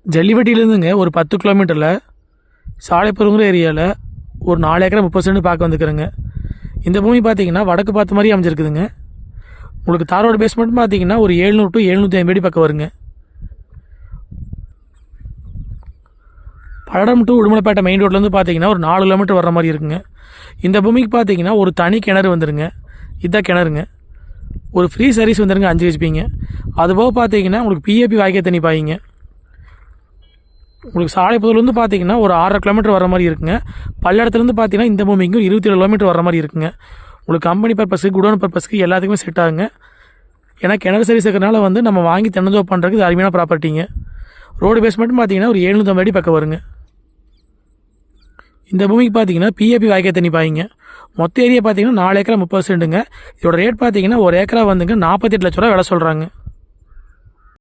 ஜல்லிவட்டியிலேருந்துங்க ஒரு 10 கிலோமீட்டரில் சாலைப்புறங்கிற ஏரியாவில் ஒரு 4 ஏக்கரா 30 சென்ட் பார்க்க வந்துக்கிறேங்க. இந்த பூமி பார்த்தீங்கன்னா வடக்கு பார்த்த மாதிரி அமைஞ்சிருக்குதுங்க. உங்களுக்கு தாரோட பேஸ்மெண்ட் பார்த்தீங்கன்னா ஒரு 700 to 750 அடி பக்கம் வருங்க. பல்லடம் டு உடுமலைப்பேட்டை மெயின் ரோட்லேருந்து பார்த்தீங்கன்னா ஒரு 4 கிலோமீட்டர் வர்ற மாதிரி இருக்குங்க. இந்த பூமிக்கு பார்த்தீங்கன்னா ஒரு தனி கிணறு வந்துருங்க. இதுதான் கிணறுங்க. ஒரு ஃப்ரீ சர்வீஸ் வந்துருங்க 5 ஹெச்பிங்க. அதுபோக பார்த்தீங்கன்னா உங்களுக்கு பிஏபி வாய்க்கால் தண்ணி பாய்ங்க. உங்களுக்கு சாலைப்புறத்துலேருந்து பார்த்தீங்கன்னா ஒரு 6 கிலோமீட்டர் வர மாதிரி இருக்குங்க. பல்லடத்துலேருந்து பார்த்தீங்கன்னா இந்த பூமிக்கு 27 கிலோமீட்டர் வர மாதிரி இருக்குங்க. உங்களுக்கு கம்பெனி பர்பஸ்க்கு குடோன் பர்பஸ்க்கு எல்லாத்துக்குமே செட் ஆகுங்க. ஏன்னா கிணறு சர்வீஸ் இருக்கிறனால வந்து நம்ம வாங்கி தென்னந்தோப்பு பண்ணுறதுக்கு இது அருமையான ப்ராப்பர்ட்டிங்க. ரோடு பேஸ்மெண்ட் பார்த்தீங்கன்னா ஒரு 750 அடி பக்கம் வருங்க. இந்த பூமிக்கு பார்த்தீங்கன்னா பிஏபி வாய்க்கால் தண்ணி பாய்ங்க. மொத்த ஏரியா பார்த்தீங்கன்னா 4 ஏக்கரா 30 சென்ட்டுங்க. இதோட ரேட் பார்த்தீங்கன்னா ஒரு ஏக்கரா வந்துங்க 48 லட்ச ரூபா விலை சொல்கிறாங்க.